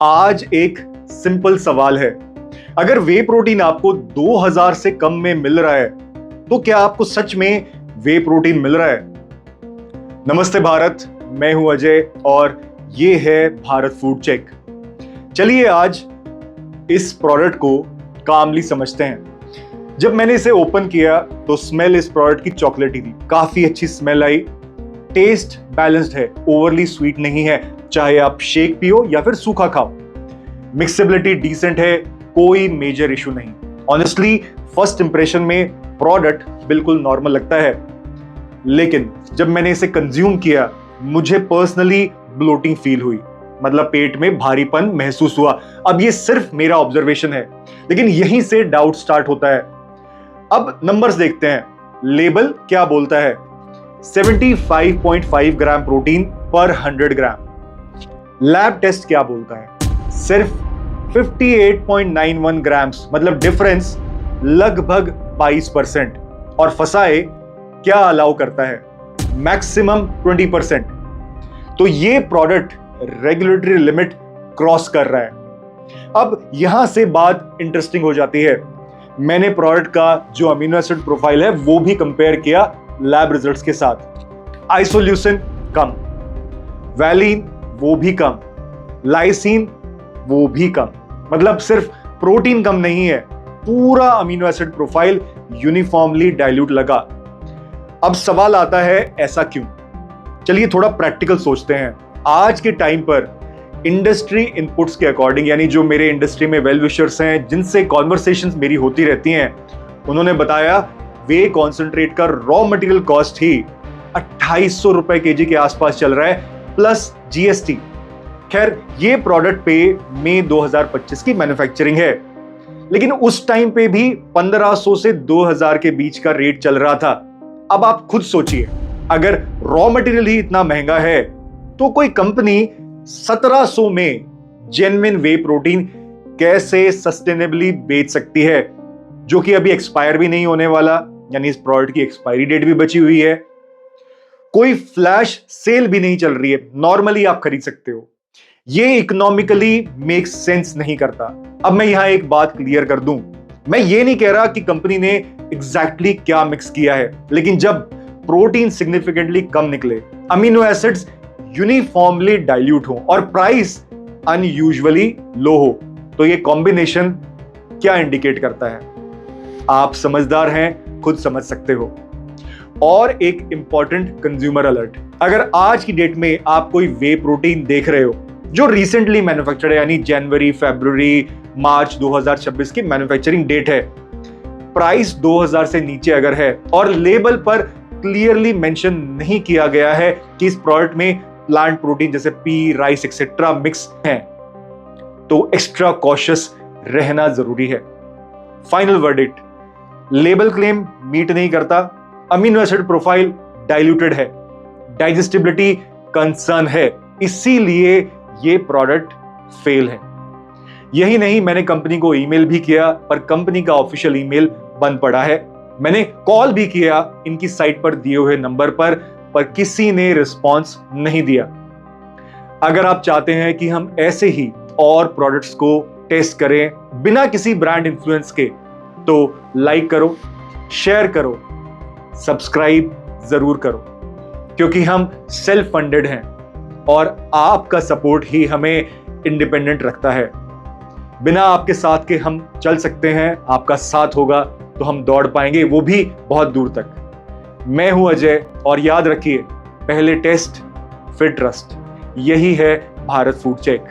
आज एक सिंपल सवाल है। अगर वे प्रोटीन आपको 2000 से कम में मिल रहा है तो क्या आपको सच में वे प्रोटीन मिल रहा है? नमस्ते भारत, मैं हूं अजय और ये है भारत फूड चेक। चलिए आज इस प्रोडक्ट को कामली समझते हैं। जब मैंने इसे ओपन किया तो स्मेल इस प्रोडक्ट की चॉकलेटी थी, काफी अच्छी स्मेल आई। टेस्ट बैलेंस्ड है, ओवरली स्वीट नहीं है, चाहे आप शेक पियो या फिर सूखा खाओ। मिक्सेबिलिटी डिसेंट है, कोई मेजर इशू नहीं। ऑनेस्टली फर्स्ट इंप्रेशन में प्रोडक्ट बिल्कुल नॉर्मल लगता है, लेकिन जब मैंने इसे कंज्यूम किया मुझे पर्सनली ब्लोटिंग फील हुई, मतलब पेट में भारीपन महसूस हुआ। अब ये सिर्फ मेरा ऑब्जर्वेशन है, लेकिन यहीं से डाउट स्टार्ट होता है। अब नंबर्स देखते हैं। लेबल क्या बोलता है? 75.5 ग्राम प्रोटीन पर 100 ग्राम। लैब टेस्ट क्या बोलता है? सिर्फ 58.91 ग्राम्स, मतलब डिफरेंस लगभग 22%। और फसाए क्या अलाउ करता है? मैक्सिमम 20%। तो ये प्रोडक्ट रेगुलेटरी लिमिट क्रॉस कर रहा है। अब यहां से बात इंटरेस्टिंग हो जाती है। मैंने प्रोडक्ट का जो अमीनो एसिड प्रोफाइल है वो भी कंपेयर किया लैब रिजल्ट्स के साथ। आइसोल्यूसिन कम, वैलिन वो भी कम, लाइसिन वो भी कम। मतलब सिर्फ प्रोटीन कम नहीं है, पूरा amino acid profile uniformly dilute लगा। अब सवाल आता है ऐसा क्यों? चलिए थोड़ा प्रैक्टिकल सोचते हैं। आज के टाइम पर इंडस्ट्री इनपुट्स के अकॉर्डिंग, यानी जो मेरे इंडस्ट्री में वेल विशर्स हैं जिनसे कॉन्वर्सेशंस मेरी होती रहती हैं, उन्होंने बताया वे कॉन्सेंट्रेट का रॉ मटेरियल कॉस्ट ही 2800 रुपए केजी के आसपास चल रहा है, प्लस जीएसटी। खैर ये प्रोडक्ट पे मई 2025 की मैन्युफैक्चरिंग है, लेकिन उस टाइम पे भी 1500 से 2000 के बीच का रेट चल रहा था। अब आप खुद सोचिए, अगर रॉ मटेरियल ही इतना महंगा है तो कोई कंपनी 1700 में जेन्युइन वे प्रोटीन कैसे सस्टेनेबली बेच सकती है, जो कि अभी एक्सपायर भी नहीं होने वाला, यानी इस प्रोडक्ट की एक्सपायरी डेट भी बची हुई है। कोई फ्लैश सेल भी नहीं चल रही है, नॉर्मली आप खरीद सकते हो। ये इकोनॉमिकली मेक सेंस नहीं करता। अब मैं यहां एक बात क्लियर कर दूं, मैं ये नहीं कह रहा कि कंपनी ने एग्जैक्टली क्या मिक्स किया है, लेकिन जब प्रोटीन सिग्निफिकेंटली कम निकले, अमीनो एसिड्स यूनिफॉर्मली डाइल्यूट हो और प्राइस अनयूजुअली लो हो, तो ये कॉम्बिनेशन क्या इंडिकेट करता है? आप समझदार हैं, खुद समझ सकते हो। और एक इंपॉर्टेंट कंज्यूमर अलर्ट, अगर आज की डेट में आप कोई वे प्रोटीन देख रहे हो जो रिसेंटली मैन्युफैक्चर्ड है, यानी जनवरी, फरवरी, मार्च 2026 की मैन्युफैक्चरिंग डेट है, प्राइस 2000 से नीचे अगर है और लेबल पर क्लियरली मेंशन नहीं किया गया है कि इस प्रोडक्ट में प्लांट प्रोटीन जैसे पी, राइस एक्सेट्रा मिक्स हैं, तो एक्स्ट्रा कॉशियस रहना जरूरी है। Final verdict, label claim meet नहीं करता, अमीनो एसिड प्रोफाइल डाइल्यूटेड है, डाइजेस्टिबिलिटी कंसर्न है, इसीलिए ये प्रोडक्ट फेल है। यही नहीं, मैंने कंपनी को ईमेल भी किया पर कंपनी का ऑफिशियल ईमेल बंद पड़ा है। मैंने कॉल भी किया इनकी साइट पर दिए हुए नंबर पर किसी ने रिस्पॉन्स नहीं दिया। अगर आप चाहते हैं कि हम ऐसे ही और प्रोडक्ट्स को टेस्ट करें बिना किसी ब्रांड इन्फ्लुएंस के, तो लाइक करो, शेयर करो, सब्सक्राइब जरूर करो, क्योंकि हम सेल्फ फंडेड हैं और आपका सपोर्ट ही हमें इंडिपेंडेंट रखता है। बिना आपके साथ के हम चल सकते हैं, आपका साथ होगा तो हम दौड़ पाएंगे, वो भी बहुत दूर तक। मैं हूं अजय और याद रखिए, पहले टेस्ट फिर ट्रस्ट। यही है भारत फूड चेक।